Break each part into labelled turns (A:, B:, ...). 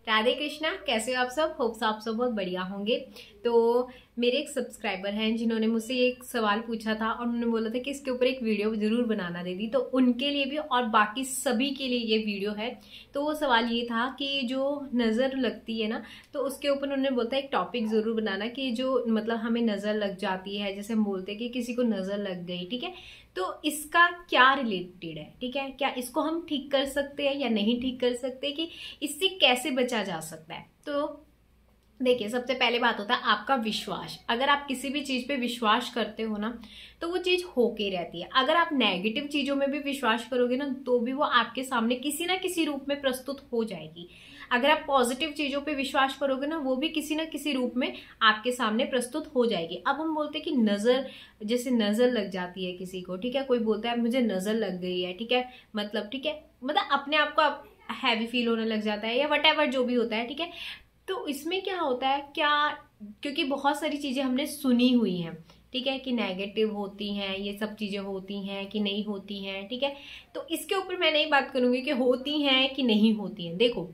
A: राधे कृष्णा। कैसे हो आप सब? होप्स आप सब बहुत बढ़िया होंगे। तो मेरे एक सब्सक्राइबर हैं जिन्होंने मुझसे एक सवाल पूछा था और उन्होंने बोला था कि इसके ऊपर एक वीडियो जरूर बनाना दीदी, तो उनके लिए भी और बाकी सभी के लिए ये वीडियो है। तो वो सवाल ये था कि जो नज़र लगती है ना, तो उसके ऊपर उन्होंने बोलता है एक टॉपिक जरूर बनाना कि जो मतलब हमें नज़र लग जाती है, जैसे हम बोलते हैं कि किसी को नज़र लग गई, ठीक है, तो इसका क्या रिलेटेड है, ठीक है, क्या इसको हम ठीक कर सकते हैं या नहीं ठीक कर सकते, कि इससे कैसे बचा जा सकता है। तो देखिए, सबसे पहले बात होता है आपका विश्वास। अगर आप किसी भी चीज पे विश्वास करते हो ना, तो वो चीज होके रहती है। अगर आप नेगेटिव चीजों में भी विश्वास करोगे ना, तो भी वो आपके सामने किसी ना किसी रूप में प्रस्तुत हो जाएगी। अगर आप पॉजिटिव चीजों पे विश्वास करोगे ना, वो भी किसी ना किसी रूप में आपके सामने प्रस्तुत हो जाएगी। अब हम बोलते हैं कि नजर, जैसे नजर लग जाती है किसी को, ठीक है, कोई बोलता है मुझे नजर लग गई है, ठीक है, ठीक है, मतलब अपने आप को हैवी फील होने लग जाता है या वट एवर जो भी होता है, ठीक है। तो इसमें क्या होता है, क्या, क्योंकि बहुत सारी चीजें हमने सुनी हुई हैं, ठीक है, कि नेगेटिव होती हैं, ये सब चीजें होती हैं कि नहीं होती हैं, ठीक है। तो इसके ऊपर मैं नहीं बात करूंगी कि होती हैं कि नहीं होती हैं। देखो,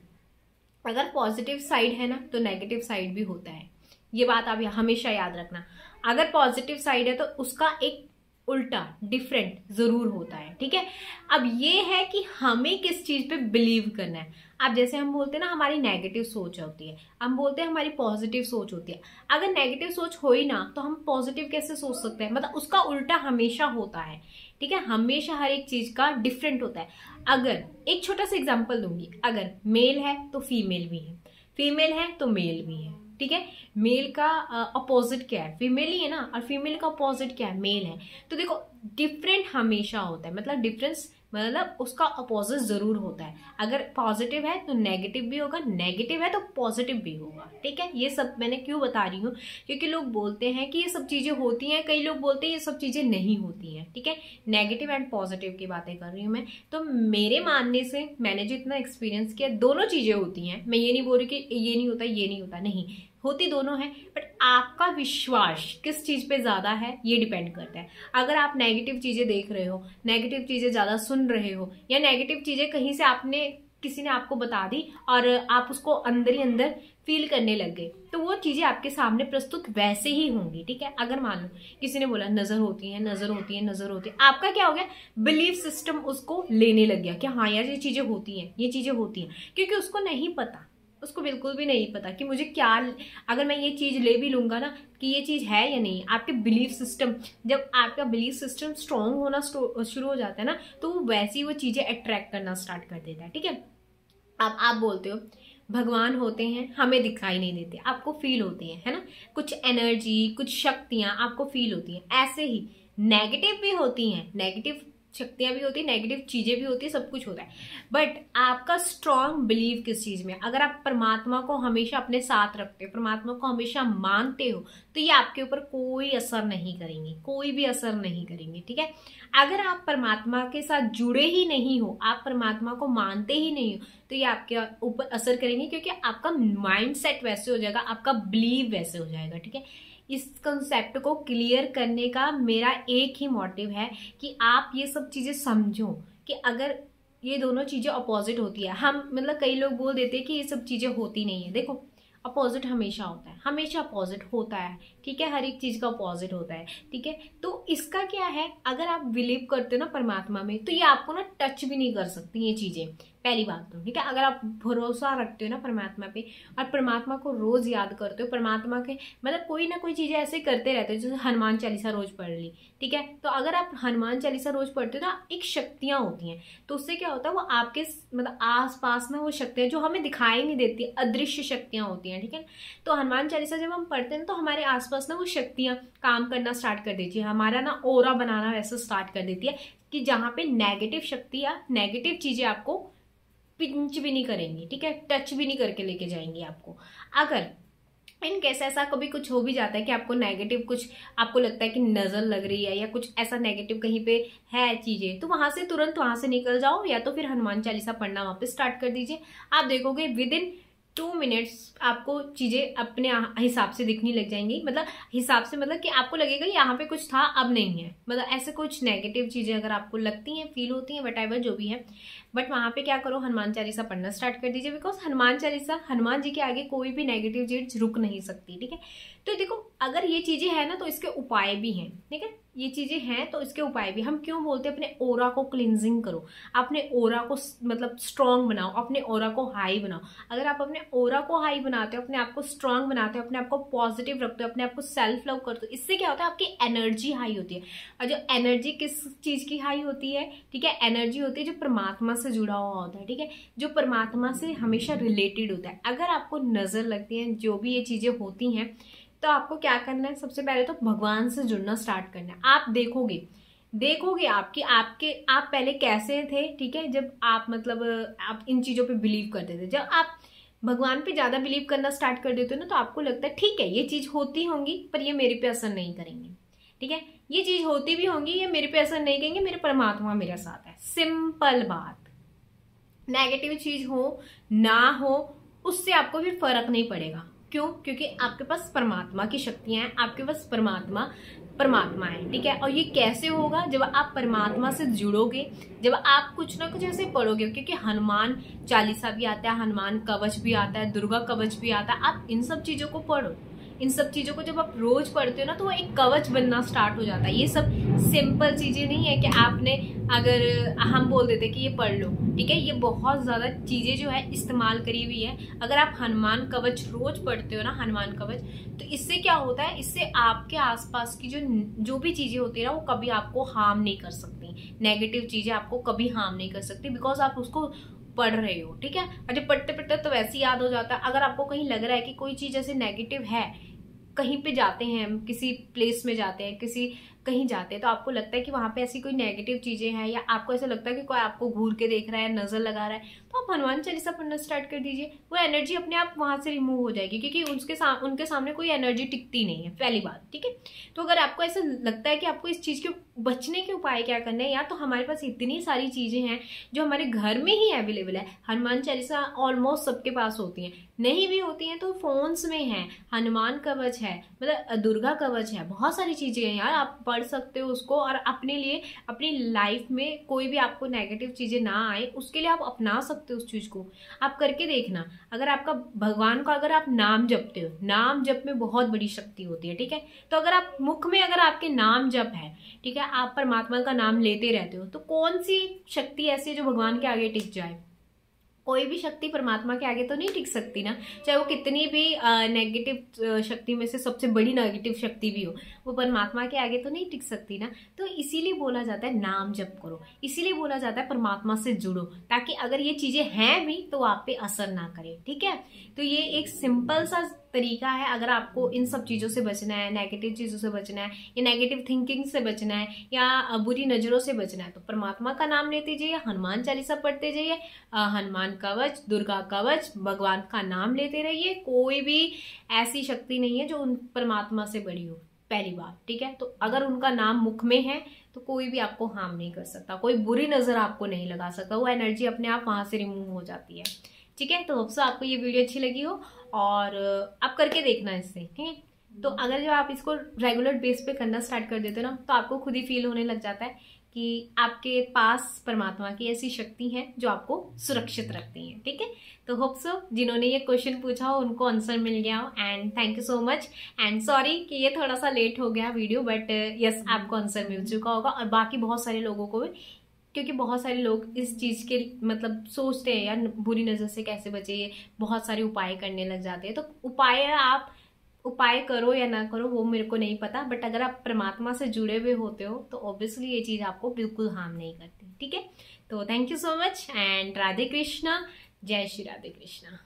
A: अगर पॉजिटिव साइड है ना, तो नेगेटिव साइड भी होता है। ये बात आप हमेशा याद रखना। अगर पॉजिटिव साइड है तो उसका एक उल्टा डिफरेंट जरूर होता है, ठीक है। अब ये है कि हमें किस चीज पे बिलीव करना है। अब जैसे हम बोलते हैं ना, हमारी नेगेटिव सोच होती है, हम बोलते हैं हमारी पॉजिटिव सोच होती है। अगर नेगेटिव सोच हो ही ना, तो हम पॉजिटिव कैसे सोच सकते हैं? मतलब उसका उल्टा हमेशा होता है, ठीक है, हमेशा हर एक चीज का डिफरेंट होता है। अगर एक छोटा सा एग्जाम्पल दूंगी, अगर मेल है तो फीमेल भी है, फीमेल है तो मेल भी है, ठीक है। मेल का अपोजिट क्या है? फीमेल ही है ना, और फीमेल का अपोजिट क्या है? मेल है। तो देखो, डिफरेंट हमेशा होता है, मतलब डिफरेंस मतलब उसका अपोजिट जरूर होता है। अगर पॉजिटिव है तो नेगेटिव भी होगा, नेगेटिव है तो पॉजिटिव भी होगा, ठीक है। ये सब मैंने क्यों बता रही हूँ, क्योंकि लोग बोलते हैं कि ये सब चीजें होती हैं, कई लोग बोलते हैं ये सब चीजें नहीं होती हैं, ठीक है। नेगेटिव एंड पॉजिटिव की बातें कर रही हूँ मैं। तो मेरे मानने से, मैंने जो इतना एक्सपीरियंस किया, दोनों चीजें होती हैं। मैं ये नहीं बोल रही कि ये नहीं होता, ये नहीं होता, नहीं, होती दोनों है। बट आपका विश्वास किस चीज पे ज्यादा है, ये डिपेंड करता है। अगर आप नेगेटिव चीजें देख रहे हो, नेगेटिव चीजें ज्यादा सुन रहे हो, या नेगेटिव चीजें कहीं से आपने, किसी ने आपको बता दी और आप उसको अंदर ही अंदर फील करने लग गए, तो वो चीजें आपके सामने प्रस्तुत वैसे ही होंगी, ठीक है। अगर मान लो किसी ने बोला नजर होती है, नजर होती है, नजर होती है, आपका क्या हो गया, बिलीफ सिस्टम उसको लेने लग गया कि हाँ यार ये चीजें होती हैं, ये चीजें होती हैं, क्योंकि उसको नहीं पता, उसको बिल्कुल भी नहीं पता कि मुझे क्या, अगर मैं ये चीज ले भी लूंगा ना कि ये चीज है या नहीं। आपके बिलीफ सिस्टम, जब आपका बिलीफ सिस्टम स्ट्रांग होना शुरू हो जाता है ना, तो वैसी वो चीजें अट्रैक्ट करना स्टार्ट कर देता है, ठीक है। अब आप बोलते हो भगवान होते हैं, हमें दिखाई नहीं देते, आपको फील होते हैं, है ना, कुछ एनर्जी, कुछ शक्तियां आपको फील होती हैं। ऐसे ही नेगेटिव भी होती हैं, नेगेटिव शक्तियां भी होती है, नेगेटिव चीजें भी होती है, सब कुछ होता है। बट आपका स्ट्रांग बिलीव किस चीज में? अगर आप परमात्मा को हमेशा अपने साथ रखते हो, परमात्मा को हमेशा मानते हो, तो ये आपके ऊपर कोई असर नहीं करेंगे, कोई भी असर नहीं करेंगे, ठीक है। अगर आप परमात्मा के साथ जुड़े ही नहीं हो, आप परमात्मा को मानते ही नहीं हो, तो ये आपके ऊपर असर करेंगे, क्योंकि आपका माइंड सेट वैसे हो जाएगा, आपका बिलीव वैसे हो जाएगा, ठीक है। इस कंसेप्ट को क्लियर करने का मेरा एक ही मोटिव है कि आप ये सब चीजें समझो कि अगर ये दोनों चीजें अपोजिट होती है, हम मतलब कई लोग बोल देते हैं कि ये सब चीजें होती नहीं है। देखो, अपोजिट हमेशा होता है, हमेशा अपोजिट होता है, ठीक है, हर एक चीज का अपोजिट होता है, ठीक है। तो इसका क्या है, अगर आप बिलीव करते हो ना परमात्मा में, तो ये आपको ना टच भी नहीं कर सकती ये चीजें, पहली बात तो, ठीक है। अगर आप भरोसा रखते हो ना परमात्मा पे और परमात्मा को रोज याद करते हो, परमात्मा के मतलब कोई ना कोई चीजें ऐसे करते रहते हो, जैसे हनुमान चालीसा रोज पढ़ ली, ठीक है। तो अगर आप हनुमान चालीसा रोज पढ़ते हो ना, एक शक्तियां होती हैं, तो उससे क्या होता है, वो आपके मतलब आस पास में वो शक्तियां जो हमें दिखाई नहीं देती, अदृश्य शक्तियां होती हैं, ठीक है। तो हनुमान चालीसा जब हम पढ़ते हैं तो हमारे आसपास ना वो शक्तियां काम करना स्टार्ट कर देती है, हमारा ना ओरा बनाना वैसे स्टार्ट कर देती है कि जहां पे नेगेटिव शक्ति या नेगेटिव चीजें आपको पिंच भी नहीं करेंगी, ठीक है, टच भी नहीं करके लेके जाएंगी आपको। अगर इन केस ऐसा कभी कुछ हो भी जाता है कि आपको नेगेटिव कुछ, आपको लगता है कि नजर लग रही है या कुछ ऐसा नेगेटिव कहीं पे है चीजें, तो वहां से तुरंत वहां से निकल जाओ, या तो फिर हनुमान चालीसा पढ़ना वापस स्टार्ट कर दीजिए। आप देखोगे विद इन 2 मिनट्स आपको चीजें अपने हिसाब से दिखने लग जाएंगी। मतलब हिसाब से मतलब कि आपको लगेगा यहाँ पे कुछ था अब नहीं है, मतलब ऐसे कुछ नेगेटिव चीजें अगर आपको लगती हैं, फील होती हैं, व्हाटएवर जो भी है, बट वहां पे क्या करो, हनुमान चालीसा पढ़ना स्टार्ट कर दीजिए। बिकॉज हनुमान चालीसा, हनुमान जी के आगे कोई भी नेगेटिव चीज रुक नहीं सकती। ठीक है, तो देखो अगर ये चीजें हैं ना तो इसके उपाय भी हैं। ठीक है, ये चीजें हैं तो इसके उपाय भी। हम क्यों बोलते हैं अपने ओरा को क्लिनजिंग करो, अपने ओरा को मतलब स्ट्रांग बनाओ, अपने ओरा को हाई बनाओ। अगर आप अपने ओरा को हाई बनाते हो, अपने आप को स्ट्रांग बनाते हो, अपने आप को पॉजिटिव रखते हो, अपने आप को सेल्फ लव करते हो, इससे क्या होता है, आपकी एनर्जी हाई होती है। और जो एनर्जी किस चीज की हाई होती है, ठीक है, एनर्जी होती है जो परमात्मा से जुड़ा हुआ होता है। ठीक है, जो परमात्मा से हमेशा रिलेटेड होता है। अगर आपको नजर लगती है जो भी ये चीजें होती हैं, तो आपको क्या करना है, सबसे पहले तो भगवान से जुड़ना स्टार्ट करना है। आप देखोगे आप पहले कैसे थे। ठीक है, जब आप मतलब आप इन चीजों पे बिलीव करते थे, जब आप भगवान पे ज्यादा बिलीव करना स्टार्ट कर देते हो ना, तो आपको लगता है ठीक है ये चीज होती होंगी पर ये मेरे पे असर नहीं करेंगे। ठीक है, ये चीज होती भी होंगी, ये मेरे पे असर नहीं करेंगे, मेरे परमात्मा मेरे साथ है। सिंपल बात। नेगेटिव चीज हो ना हो उससे आपको फिर फर्क नहीं पड़ेगा। क्यों? क्योंकि आपके पास परमात्मा की शक्तियां हैं, आपके पास परमात्मा है। ठीक है, और ये कैसे होगा, जब आप परमात्मा से जुड़ोगे, जब आप कुछ ना कुछ ऐसे पढ़ोगे। क्योंकि हनुमान चालीसा भी आता है, हनुमान कवच भी आता है, दुर्गा कवच भी आता है। आप इन सब चीजों को पढ़ो। इन सब चीजों को जब आप रोज पढ़ते हो ना, तो वो एक कवच बनना स्टार्ट हो जाता है। ये सब सिंपल चीजें नहीं है कि आपने अगर हम बोल देते कि ये पढ़ लो। ठीक है, ये बहुत ज्यादा चीजें जो है इस्तेमाल करी हुई है। अगर आप हनुमान कवच रोज पढ़ते हो ना, हनुमान कवच, तो इससे क्या होता है, इससे आपके आसपास की जो भी चीजें होती है ना, वो कभी आपको हार्म नहीं कर सकती। नेगेटिव चीजें आपको कभी हार्म नहीं कर सकती, बिकॉज आप उसको पढ़ रहे हो। ठीक है, और जब पढ़ते पढ़ते तो वैसे ही याद हो जाता है। अगर आपको कहीं लग रहा है कि कोई चीज ऐसे नेगेटिव है, कहीं पे जाते हैं हम, किसी प्लेस में जाते हैं, कहीं जाते हैं, तो आपको लगता है कि वहां पे ऐसी कोई नेगेटिव चीजें हैं, या आपको ऐसा लगता है कि कोई आपको घूर के देख रहा है, नजर लगा रहा है, तो आप हनुमान चालीसा पढ़ना स्टार्ट कर दीजिए। वो एनर्जी अपने आप वहां से रिमूव हो जाएगी, क्योंकि उनके सामने कोई एनर्जी टिकती नहीं है, पहली बात। ठीक है, तो अगर आपको ऐसा लगता है कि आपको इस चीज के बचने के उपाय क्या करने हैं, या तो हमारे पास इतनी सारी चीजें हैं जो हमारे घर में ही अवेलेबल है। हनुमान चालीसा ऑलमोस्ट सबके पास होती है, नहीं भी होती हैं तो फोन्स में है, हनुमान कवच है, मतलब दुर्गा कवच है, बहुत सारी चीजें हैं यार, आप पढ़ सकते हो उसको। और अपने लिए, अपनी लाइफ में कोई भी आपको नेगेटिव चीजें ना आए, उसके लिए आप अपना सकते हो उस चीज को। आप करके देखना। अगर आपका भगवान का अगर आप नाम जपते हो, नाम जप में बहुत बड़ी शक्ति होती है। ठीक है, तो अगर आप मुख में अगर आपके नाम जप है, ठीक है, आप परमात्मा का नाम लेते रहते हो, तो कौन सी शक्ति ऐसी है जो भगवान के आगे टिक जाए? कोई भी शक्ति परमात्मा के आगे तो नहीं टिक सकती ना, चाहे वो कितनी भी नेगेटिव शक्ति में से सबसे बड़ी नेगेटिव शक्ति भी हो, वो परमात्मा के आगे तो नहीं टिक सकती ना। तो इसीलिए बोला जाता है नाम जप करो, इसीलिए बोला जाता है परमात्मा से जुड़ो, ताकि अगर ये चीजें हैं भी तो आप पे असर ना करे। ठीक है, तो ये एक सिंपल सा तरीका है। अगर आपको इन सब चीजों से बचना है, नेगेटिव चीजों से बचना है, या नेगेटिव थिंकिंग से बचना है, या बुरी नजरों से बचना है, तो परमात्मा का नाम लेते जाइए, हनुमान चालीसा पढ़ते जाइए, हनुमान कवच, दुर्गा कवच, भगवान का नाम लेते रहिए। कोई भी ऐसी शक्ति नहीं है जो उन परमात्मा से बड़ी हो, पहली बात। ठीक है, तो अगर उनका नाम मुख में है तो कोई भी आपको हार्म नहीं कर सकता, कोई बुरी नजर आपको नहीं लगा सकता, वो एनर्जी अपने आप वहां से रिमूव हो जाती है। ठीक है, तो होप सो आपको ये वीडियो अच्छी लगी हो, और आप करके देखना इससे। ठीक है, तो अगर जब आप इसको रेगुलर बेस पे करना स्टार्ट कर देते हो ना, तो आपको खुद ही फील होने लग जाता है कि आपके पास परमात्मा की ऐसी शक्ति है जो आपको सुरक्षित रखती है। ठीक है, तो होप सो जिन्होंने ये क्वेश्चन पूछा हो उनको आंसर मिल गया हो, and thank you so much. And sorry कि ये थोड़ा सा लेट हो गया वीडियो, बट यस आपको आंसर मिल चुका होगा, और बाकी बहुत सारे लोगों को भी, क्योंकि बहुत सारे लोग इस चीज के मतलब सोचते हैं यार बुरी नजर से कैसे बचे, बहुत सारे उपाय करने लग जाते हैं। तो उपाय करो या ना करो वो मेरे को नहीं पता, बट अगर आप परमात्मा से जुड़े हुए होते हो तो ऑब्वियसली ये चीज आपको बिल्कुल हार्म नहीं करती। ठीक है, तो thank you so much, and Radhe Krishna, जय श्री राधे कृष्णा।